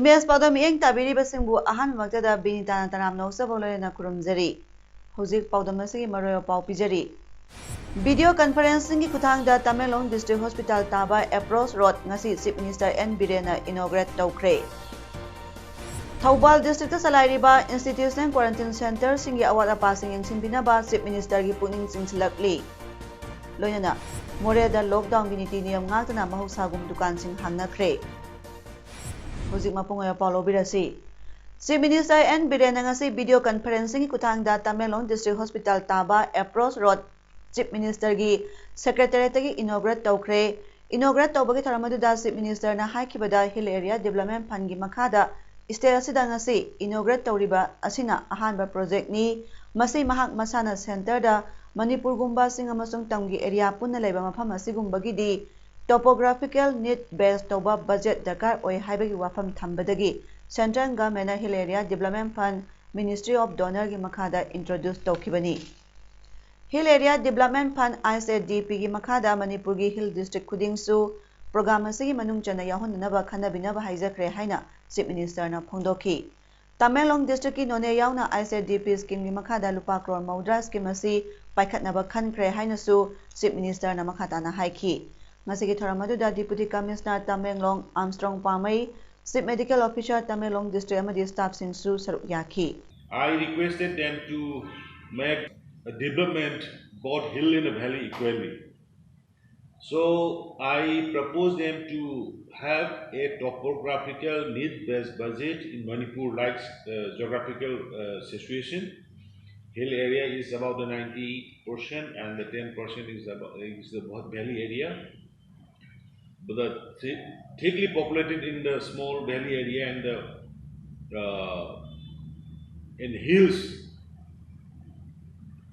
Image Paodam iyeng tabiri basingbu ahan magtada Binita na tanam na usabolo na kurumjari. Hujik Paodam na sige maroyo pau pijari. Video conferencing ki kuthangda Tamelong District Hospital taba Approach Road ngasi Chief Minister N Birena inaugurate tawkre. Thoubal District salairiba Institutional Quarantine Center singi awat apasing yengsinbinaba Chief Minister ki puning singsilakli. Loyana Moreda lockdown giniti niyam ngakna mahusagum dukan sing hangnakre. Hujik mapungoy Paulo Birasi. Chief Minister N Birena ngasi video conferencing kuthangda Tamelong District Hospital taba Approach Road Chief Minister gi Secretariat gi inaugurate tawkre. Inaugurate tawbagi tharamadda Chief Minister na haikibada Hill Area Development Fund gi makada state asida ngasi inaugurate tawriba asina ahanba project ni masi mahak masana center da Manipur gumba sing amasung tamgi area punna leba mafam asigumbagi di topographical need based toba budget dakar oi haibagi wafam thambadagi Central Government Hill Area Development Fund Ministry of Donor gi makada introduce tawkibani. Hill Area Development Fund ISDP gi makada Manipur gi Hill District khudingsu program asigi manung chana yahonnaba khanabinaba haijakre haina Chief Minister na phongdoki. Tamelong District ki none yauna ISDP scheme gi makada lupa crore maudra scheme asi paikhatnaba khankre haina su Chief Minister na makata na haiki. Ngasigi tharamadda Deputy Commissioner Tamelong Armstrong Pamai Chief Medical Officer Tamelong District amadi staff singsu saruk yaki. I requested them to make a development both hill and valley equally. So I proposed them to have a topographical need-based budget in Manipur like geographical situation. Hill area is about the 90% and the 10% is the valley area. But the thickly populated in the small valley area and the in hills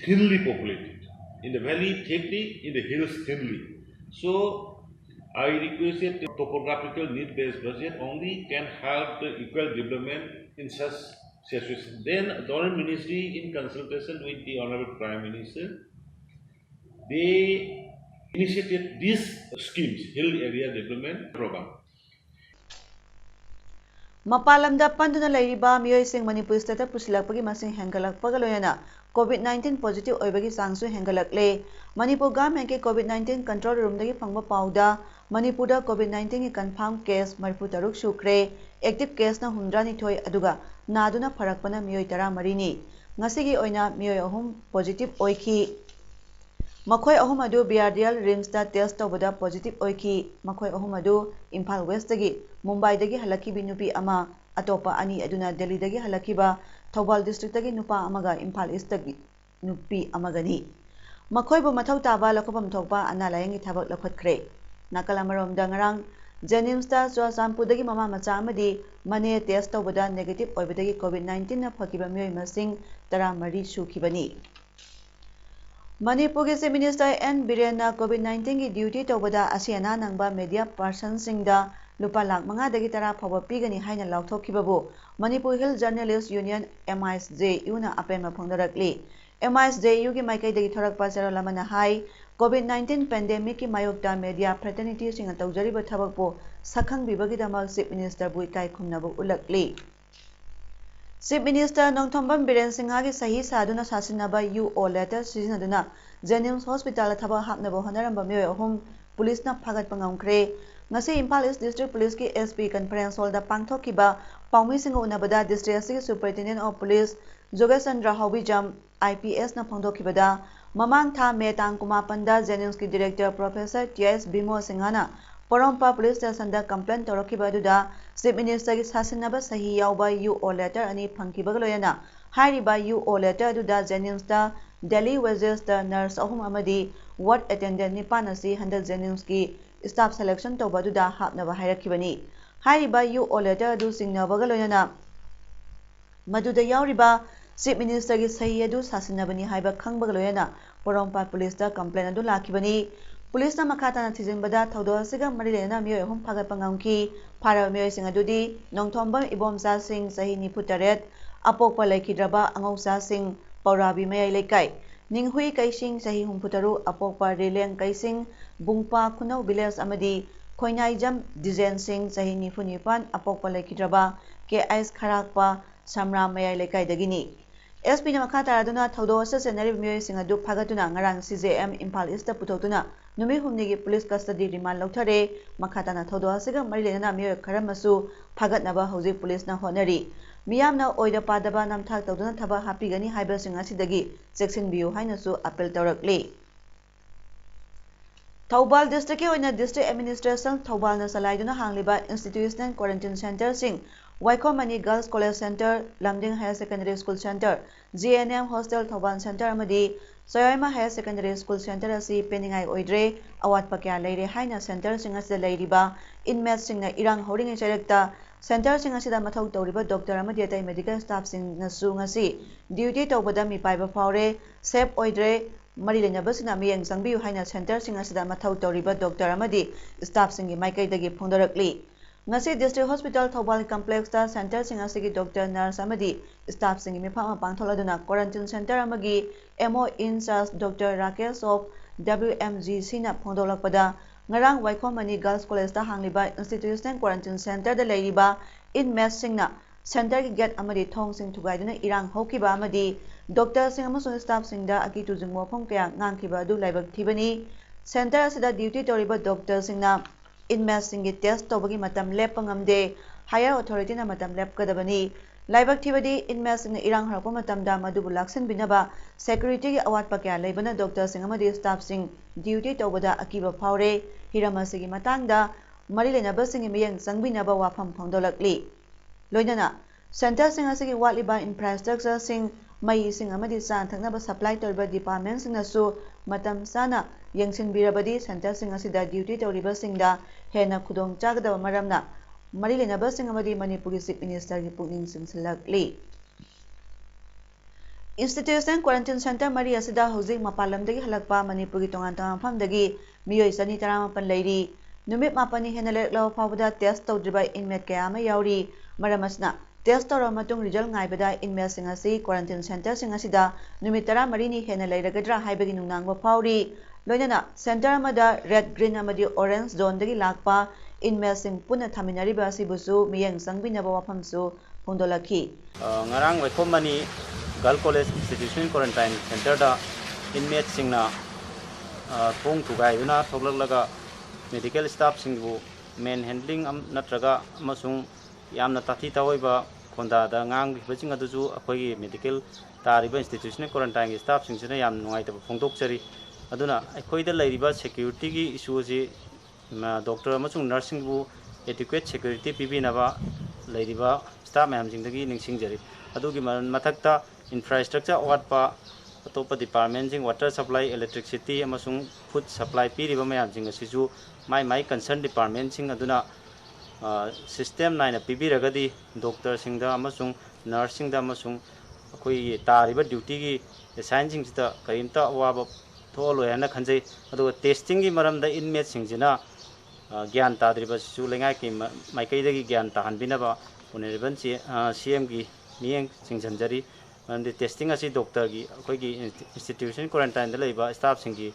thinly populated. In the valley thickly, in the hills thinly. So I requested the topographical need-based budget only can help the equal development in such situation. Then the Honourable Ministry, in consultation with the Honourable Prime Minister, they initiated these schemes, Hill Area Development Program. Mapalamda panduna lairiba miyoi sing Manipur state pusilakpagi masing hengalakpaga loyana COVID-19 positive oibagi sangsu hengalakle. Manipur government ke COVID-19 control room dagi phangba pauda Manipurda COVID-19 ki confirm case marfu taruk shukre active case na hundrani thoi aduga naduna pharakpana miyoi tara marini ngasigi oina miyoi ahum positive oiki. Makhoi ahum adu BRDL rims da test tawbada positive oiki. Makhoi ahum adu Imphal West dagi Mumbai dagi halaki binupi ama atopa ani aduna Delhi dagi halakiba Thoubal district dagi nupa amaga Imphal East dagi nupi amagani. Makhoi bu mathau taba lakhopam thokpa ana layangi thabak lakhatkre. Nakalamarom dangarang Jenims da Swasampu dagi mama macha amadi mane test tawbada negative oibadagi COVID-19 na phakiba miyoi masing tara mari shukibani. Manipur Chief Minister N Birena COVID-19 ki duty tawbada asiana nangba media person singda lupa lakh manga dagi tara phawa pigani haina lauthokibabu Manipur Hill Journalist Union MISJU na apema phongdarakli. MISJU ki maikai dagi thorakpa charolamana hai COVID-19 pandemic ki mayokta media fraternity singa tawjariba thabakpo sakhang bibagi damak Chief Minister bu ikai khumnabu ulakli. Chief Minister Nongthombam Biren Singha ki sahi saduna sasinaba UO letter sizinaduna Jenims Hospital thaba hapnaba honaramba miyoi ahum police na phagat pangamkre. Ngasi Imphal East District Police ki SP Conference Hall da pangthokiba paumi singa unabada District Asigi Superintendent of Police Jogesandra Hobijam IPS na phongdokibada mamang tha me tang kumapanda Jenims ki Director Professor TS Bimo Singhana Porompa Police Station da complaint torokiba duda Chief Minister ki sasinaba sahi yauba UO letter ani phangkibaga loyana hairiba UO letter duda Jenims da Delhi Wages da nurse ahum amadi ward attendant nipan asi handak Jenims ki staff selection tawba duda hapnaba hairakibani. Hariba yu oleta adu singnabagalo yana Maduda yauriba Chief Minister gi sahi adu sasinabani haiba khangbagalo yana Porompat Police da complaint adu lakibani Police na makata na thizinbada thaudo asiga marilena miyoi hum phagat pangamki phara miyoi sing adudi nongthombam ibomsa sing sahi nifutaret apokpa laikhidraba angausa sing Paurabi mayai laikai Ninghui kaising sahi humfutaru apokpa releng kaising bungpa khunau village amadi Khoinaijam Dizen Singh sahi nifunipan apokpa laikhidraba ke ais kharakpa samram mayai laikai dagini SP na makha taraduna thaudo asa senari miyoi sing adu phagatuna ngarang CJM Imphal East putokuna numi humni gi police custody remand lauthare makha tana thaudo asiga marilena miyoi kharamasu phagatnaba hojik police na honari miyamna oida padaba namthak tawduna thaba hapigani haiba sing asidagi section biu hainasu appeal tawrakli Thoubal district ke oina district administration Thoubal na salaiduna hangliba institutional quarantine center sing Waikomani Girls College Center Lamding Higher Secondary School Center GNM Hostel Thoban Center amadi Soyoima Higher Secondary School Center asi peningai oidre awat pakya leire haina center sing asida leiriba inmates singna irang horing charekta Center sing asida mathau tawriba doctor amadi atai medical staff sing nasu ngasi duty tawbada mi paiba faure safe oidre mari lenaba sina miyeng sangbiu haina center sing asida mathau tawriba doctor amadi staff sing maikai dagi phongdarakli ngasi district hospital Thoubal complex ta center sing asigi doctor nurse amadi staff sing mi phama pangtholaduna quarantine center amagi MO in charge Dr. Rakesh of WMGC na phongdolakpada ngarang Waikomani Girls College ta hangliba institutional quarantine center da leiriba inmates singna center gi gate amadi thong sing thugaiduna irang hokiba amadi doctor sing amasung staff sing da aki tujungmo phong kya ngangkiba du laibak thibani center asida duty toriba doctor singna inmates sing gi test tobagi matam lepangamde higher authority na matam lepkadabani laibak thibadi inmates sing irang harpa matam da madubu laksin binaba security gi awat pakya leibana doctor sing amadi staff sing duty tobada akiba phaure hiramasi gi matangda mari lenaba sing miyang sangbinaba wafam phongdolakli loinana center sing asigi watliba infrastructure sing mai sing amadi san thaknaba supply toriba department sing nasu matam sana yengsin birabadi center sing asida duty toriba singda hena khudong chagadaba maramna mari lenaba sing amadi manipuri chief minister gi pukning singsilakli Institution Quarantine Center Mari asida hojik mapalamdagi halakpa Manipuri tongan tongan famdagi miyoi sani taramapan leiri numit mapani hena leklaw fawda test tawdriba inmate kaya ama yauri maramasna test tawra matung result ngaibada inmate sing asi quarantine center sing asida numit tara marini hena leiragadra haibagi nungnangba fawri loinana center amada red green amadi orange zone dagi lakpa inmate sing puna thaminariba asibusu miyang sangbinaba wafamsu phongdolakhi ngarang Waikomani Girls College Institutional Quarantine Center da inmates singna thong thugai una thoglak medical staff singbu main handling natraga amasung yamna tathi tawoiba khonda da ngang bicing aduju akhoi medical tariba institutional quarantine gi staff singsina yam nungai ta phongdokchari aduna akhoi da leiriba security gi issue ji doctor amasung nursing bu adequate security pibinaba leiriba staff mayam jingdagi ningsingjari adugi mathakta infrastructure awatpa atopa department jing water supply electricity amasung food supply piriba mayam jing asiju mai concern department sing aduna system naina pibiragadi doctor singda amasung nursing da amasung akoi tariba duty gi assign jing sita karimta awaba tholo yana khanjai adu testing gi maramda inmate singjina gyan tadriba su lengai ki maikai dagi gyan tahan binaba uneriban CM gi miyeng singjanjari and testing asi doctor gi akoi gi institution quarantine da leiba staff singi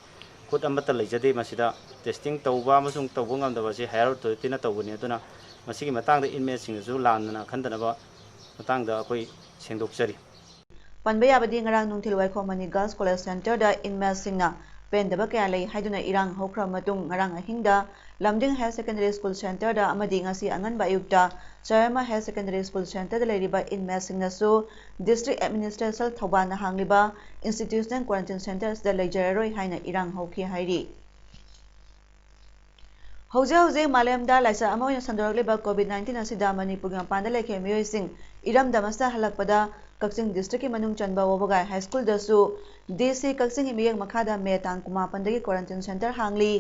khut amata leijade masida testing tawba amasung tawbo ngamdaba si higher authority na tawbani aduna masigi matangda inmate singju lanna khandanaba matangda akoi sengdokchari panba yabadi ngarang nungthil Waikomani Girls College Center da inmates singna pendaba kaya lei haiduna irang hokra matung ngarang ahingda Lamding Higher Secondary School Center da amadi ngasi anganba ayukta Soyoima Higher Secondary School Center da leiriba inmates singnasu district administration Thoban na hangliba institutional quarantine centers da leijararoi haina irang hoki hairi Hauze malamda laisa ama oina sandorakliba COVID-19 asida Manipur gi mapanda lekhe miyoi sing इरमदमसा हलकपदा Kakching district की मनूंग चनबा Wabagai high school दसु DC Kakching की मियंग मखादा मे तांग कुमापनदगी क्वारंटाइन सेंटर हांगली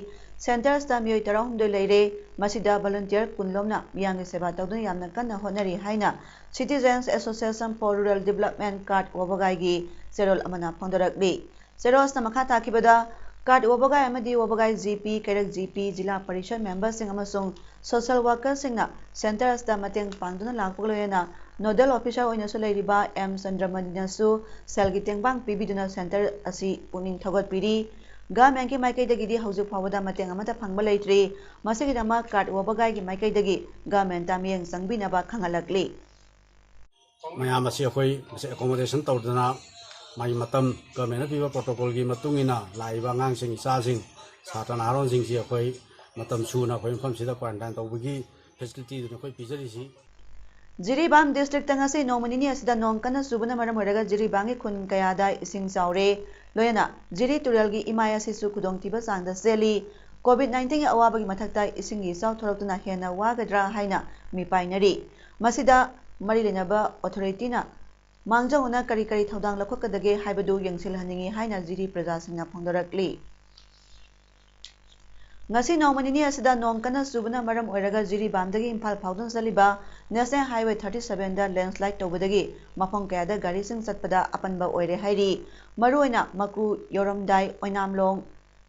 सेंटर स्टा मियोय 12 लेरे मसिदा वॉलंटियर कुनलोमना मियांगी सेवा तौदुना यामना कन्ना होनरी हाइना citizens association for rural development CARD Wabagai की सेरोल अमना फोंदरकली सेरोसना मखा ताकिबदा कार्ड वोबगाई अमदी वोबगाई GP कैरक GP जिला परिषद मेंबर सिंह अमसुंग सोशल वर्कर सिंगना सेंटर स्टा मतेंग पांगदुना लाकपगलोयना नोडल ऑफिसर ओइनसु लेरिबा M चंद्रमणिनसु सेलगी तेंगबांग पीबीदुना सेंटर असि पुनिंग थगतपिरी गवर्नमेंट की माइकैदगी हौजु फावदा मतेंग अमता फंगबा लेट्री मसिगिदमा कार्ड वोबगाई की माइकैदगी गवर्नमेंट तामियंग संगबिनबा खंगलकली मयाम असी अखोई एकोमोडेशन तौदना माई मतम गवर्नमेंट पीबा प्रोटोकॉल की मतुंगिना लाइबा आंगांसिंग इचासिंग सात्र नारोंसिंग सि अखोई मतम सुना अखोई मफमसिदा क्वारंटाइन तौबगी फैसिलिटी दुना अखोई पिजरिसि जिरीबाम डिस्ट्रिक्ट तंगसी नोमनिनी असिदा नोंग कन्ना सुबना मरम होरगा जिरीबांगी खुन कयादा इसिंग चावरे लोयना जिरी तुरलगी इमाय असिसु खुदोंतिबा चांगदा सेली कोविड-19 की अवाबगी मथक्ता इसिंगी चाव थोरक्तुना हेना वागद्रा हाइना मिपाइनरी मसिदा मरी लेनबा अथॉरिटीना मांगजौना करी करी थौदांग लखोकदगे हाइबदु यंगसिलहनिंगी हाइना Jiri प्रजासिंगना फोंदरकली ngasi nomani asida nong kana subana maram oiraga Jiribamdagi Imphal Phaudun saliba National Highway 37 da landslide tawbadagi mafam kayada gari sing satpada apanba oire hairi maruina maku yoramdai oinamlong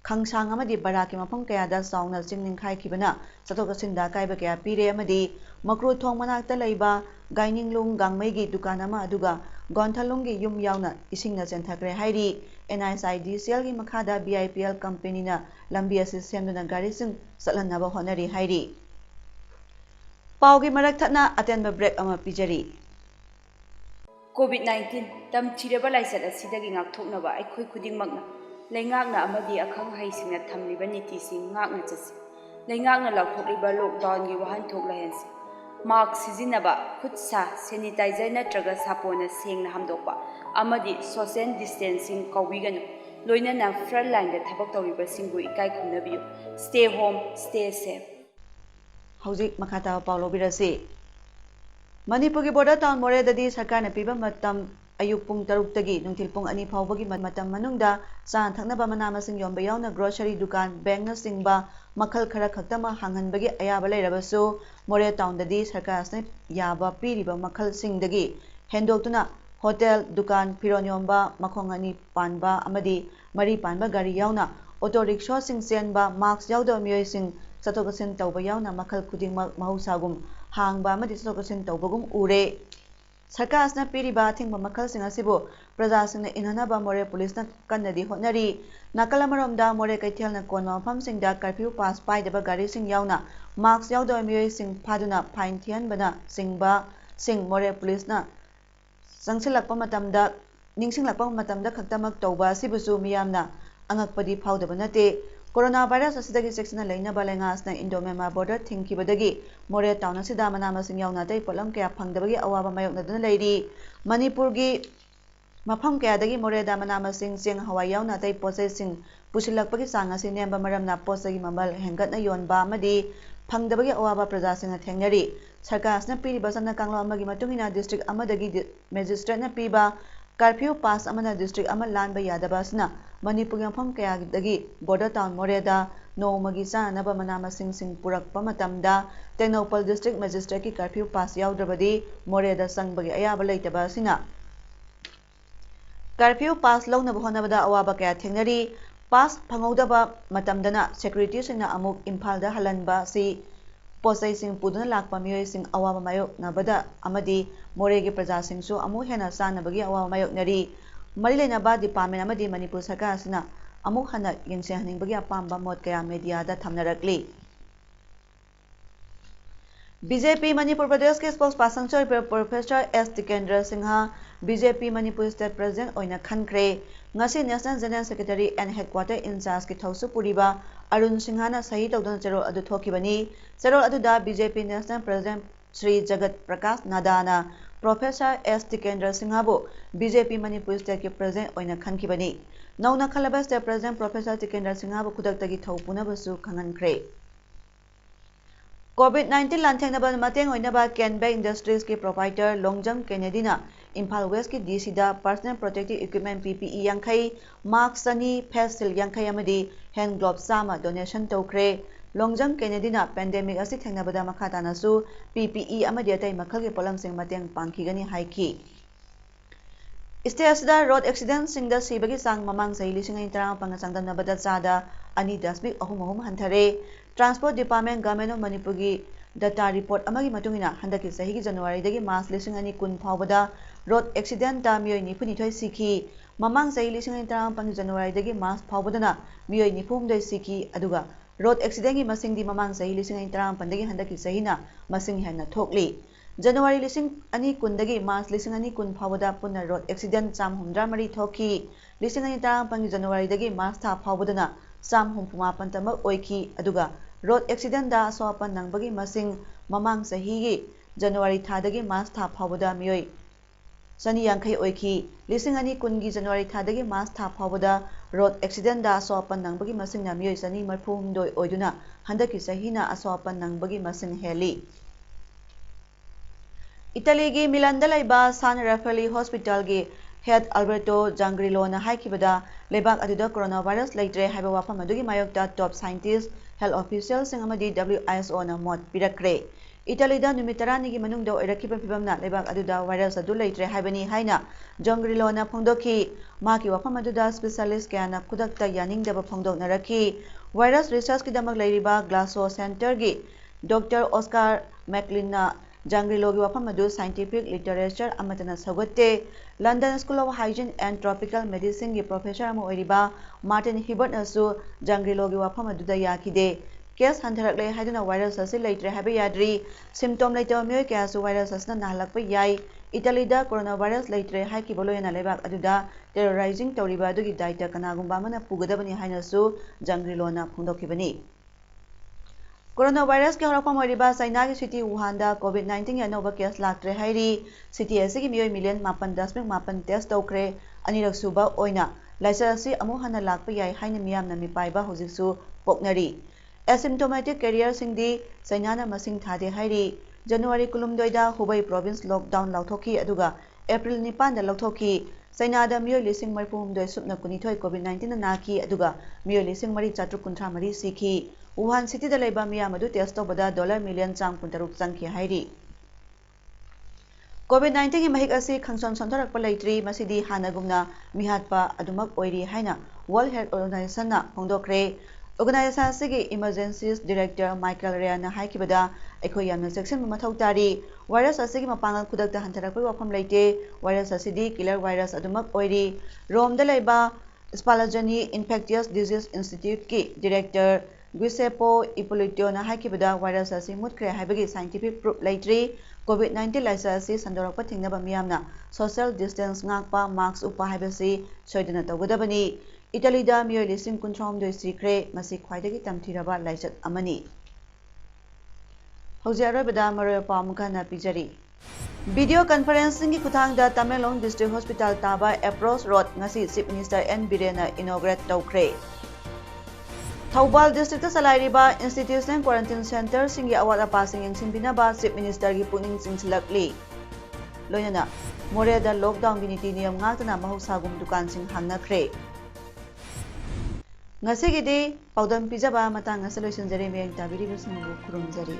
khangsang amadi baraki mafam kayada sauna singning khai khibana satoka sinda kaiba kaya pire amadi makru thong manakta leiba gaininglung gangmei dukan ama aduga gonthalunggi yum yauna isingna chenthakre hairi NISIDCL की मखादा BIPL company ना लंबी असी सेमदुना गाड़ी सिंग सलहनबा honorary हाइरी Pawgi मरक थना अटेंबा break अमा पिजरी COVID-19 तम चिरबा लाइसत असिदगी ngakthoknaba aikhoi khudingmakna leingakna amadi akhang haisingna thamliba nitisin ngakna chasi leingakna laukthokliba lockdown gi wahan thoklahensi mask sizinaba khutsa sanitizer natraga sapona sengna hamdokpa amadi social distancing kawiganu loinana front line da thabak tawriba singbu ikai khumnabiyu stay home stay safe हौजिक मखाता पाउलो बिरसी मणिपुर की border town मोरेददी सरकार ने पीबा मतम अयुक पुंग तरुक्तगी नुंथिल पुंग अनि फावबगी मतम मनुंगदा चान थकनबा मना मसिंग योंबा यावना ग्रोसरी दुकान बैंक न सिंगबा मखल खरा खक्तमा हांगनबगी अयाबा लेरबसु मोरे टाउन ददी सरकार ने याबा पीरिबा मखल सिंगदगी हेंदोक्तुना होटल दुकान फिरोन योंबा मखोंग अनि पानबा अमदी मरी पानबा गाड़ी यावना ऑटो रिक्शा सिंग सेनबा मार्क्स यावदा मियोय सिंग चतोकसिन तौबा यावना मखल खुदिंगमक महौसागुम हांगबा अमदी चतोकसिन तौबगुम उरे सरकारना पीरिबा थिंगबा मखल सिंग असिबो प्रजासिंगना इनहनबा मोरे पुलिसना कन्नदी होनरी नाकलमरोमदा मोरे कैथेलना कोनवा मफमसिंगदा कर्फ्यू पास पाइदबा गाड़ी सिंग यावना मार्क्स यावदा मियोय सिंग फादुना फाइन थियनबना सिंगबा सिंग मोरे पुलिसना संगसिलकपा मतमदा निंगसिंगलकपा मतमदा खक्तमक तौबा असिबुसु मियामना अंगकपदी फाउदबा नते कोरोना वायरस असिदगी सेक्सना लेना बालेंगासना इंडोमेमा बॉर्डर थिंगखिबदगी मोरे टाउन असिदा मना मसिंग यावना तै पोलम कया फंगदबगी अवाबा मायोकनदुना लेरी मणिपुर की मफम कयादगी मोरेदा मना मसिंग चेंग हवाई यावना तै पोसे सिंग पुसिलकपगी सांग असि नेमबा मरमना पोसगी ममल हेंगतना योनबा अमदी फंगदबगी अवाबा प्रजासिंगना थेंगनरी सरकारना पीरिबा सन्ना कांगलो अमगी मतुंगिना डिस्ट्रिक्ट अमदगी मजिस्ट्रेटना पीबा कर्फ्यू पास अमना डिस्ट्रिक्ट अमा लानबा यादबासना मणिपुर मफम कयादगी बॉर्डर टाउन मोरेदा नोमगी चानबा मना मसिंग सिंग पुरकपा मतमदा टेक्नोपल डिस्ट्रिक्ट मजिस्ट्रेट की कर्फ्यू पास यावद्रबदी मोरेदा संगबगी अयाबा लेतबासिना कर्फ्यू पास लौनबा होनबदा अवाबा कया थेंगनरी पास फंगौदबा मतमदना सेक्युरिटी सिंगना अमुक इम्फालदा हलनबा सि पोसै सिंग पुदुना लाकपा मियोय सिंग अवाबा मायोकनबदा अमदी मोरेगी प्रजासिंगसु अमु हेना सानबगी अवाबा मायोकनरी मरी लेनबा डिपार्टमेंट अमदी मणिपुर सरकार असना अमुक हना यंगसेहनिंगबगी अपाम्बा मोद कया मीडियादा थमनरकली बीजेपी मणिपुर प्रदेश के spokesperson professor S Tikendra Singh BJP Manipur state president ओइना खनख्रे ngasi national general secretary and headquarter incharge की थौसु पुरीबा अरुण सिंहाना सही तौदन चेरोल अदु थोखिबनी चेरोल अदुदा BJP national president Shri Jagat Prakash नादाना प्रोफेसर एस टिकेंद्र सिंहाबो बीजेपी मणिपुर स्टेट के प्रेसिडेंट ओइना खनखिबनी नौना खलबा स्टेट प्रेसिडेंट प्रोफेसर टिकेंद्र सिंहाबो खुदक्तगी थौ पुनबसु खंगनख्रे COVID-19 lanthengnaba mateng oinaba Kenbek Industries ki provider Longjam Kennedy-na Imphal West ki DC da personal protective equipment PPE yankai, mask sani, face shield yankai amadi hand gloves sama donation tokre. Longjam Kennedy-na pandemic asi thengnabada makha tanasu PPE amadi atai makhal ki polamsing mateng pangkhigani haiki. State road accident singda sibagi sang mamang sahi lising ay tarang pangasangdam na badat sada ani dasbik ahum hantare. Transport Department Government of Manipur gi data report amagi matungina handaki sahi gi January dagi March lising ani kun phawbada road accident da miyoi nipuni thoi sikhi. Mamang sahi lising ay tarang pangi January dagi March phawbadana miyoi nipum doi sikhi aduga road accident gi masing di mamang sahi lising ay tarang pandagi handaki sahi na masing henna thokli. January lising ani kundagi March lising ani kun phawbada punna road accident cham humdra mari thoki. Lising ani tarang pangi January dagi March tha phawbadana cham humpuma pantamak oiki aduga road accident da soapan nangbagi masing mamang sahi gi January thadagi March tha phawbada miyoi sani yankai oiki. Lising ani kungi January thadagi March tha phawbada road accident da soapan nangbagi masing na miyoi sani marphum doi oiduna handaki sahi na asoapan nangbagi masing heli. Italy gi Milan-da laiba San Raffaele Hospital gi Head Alberto Giangrilo na haikibada lebak aduda coronavirus leitre haiba wafam adugi mayokta top scientist health official sing amadi WHO na mot pirakre. Italy da numitarani gi manungda oirakiba pibamna lebak aduda virus adu leitre haibani haina Giangrilo na phongdoki maki wafam aduda specialist kaya na kudakta yaningdaba phongdoknaraki. Virus research ki damak leiriba Glasgow Center gi Dr. Oscar McLean na Giangrilo gi wafam adu scientific literature amatana sagotte. London School of Hygiene and Tropical Medicine gi professor ama oiriba Martin Hibbert nasu Giangrilo gi wafam aduda yakide. Case hantarakle haiduna virus asi leitre haiba yadri. Symptom leitaba miyoi kaya su virus asna nahalakpa yai. Italy da coronavirus leitre haikibolo yana lebak aduda terrorizing tawriba adugi daita kanagumba mana pugadabani hainasu Giangrilo na phongdokibani. Coronavirus ke horakpam oiriba China ki city Wuhan da COVID-19 ya nova case laktre hairi. City asigi miyoi million 8.8 test tawkre anirak suba oina laisa asi amu hana lakpa yai haina miyamna mipaiba hojiksu poknari. Asymptomatic carrier singdi China na masing thade hairi. January kulumdoida Hubei province lockdown lauthoki aduga April 9 da lauthoki. China da miyoi lising marphumdoi supna kunithoi COVID-19 na naki aduga miyoi lising mari chatruk kuntra mari sikhi. Wuhan city da laiba miyam adu test tawbada $1 million chang puntaruk changki hairi. COVID-19 ki mahik asi khangson sonthorakpa leitri masidi hanagumna mihatpa adumak oiri haina World Health Organization na phongdokre. Organization asigi emergencies director Michael Ryan na haikibada aikhoi yamna section mathau tari virus asigi mapangal khudakta hantarakpa wafam leite virus asidi killer virus adumak oiri. Rome da laiba Spallanzani Infectious Disease Institute ki director Giuseppe Ippolito na haikibada virus asi mutkre haibagi scientific proof leitri. COVID-19 laisa asi sandorakpa thingnaba miyamna social distance ngakpa mask upa haibasi soidana tawgadabani. Italy da miyoi lising kunthrom doi sikre masi khwaidagi tamthiraba laisat amani. Hauji arobada maroy pamukha na pijari. Video conferencing ki kuthangda Tamelong District Hospital taba approach road ngasi Chief Minister N Birena inaugurate tawkre. Thaubal district salairiba institutional quarantine center singi awat apasing yengsinbinaba Chief Minister gi pungning chingsilakli. Loinana More da lockdown gi niti niyam ngakna mahusagum dukan sing hangnakre. Ngasigidi Paodam pijaba matang ngasa loisinjari meyang tabiri basingbu kurumjari.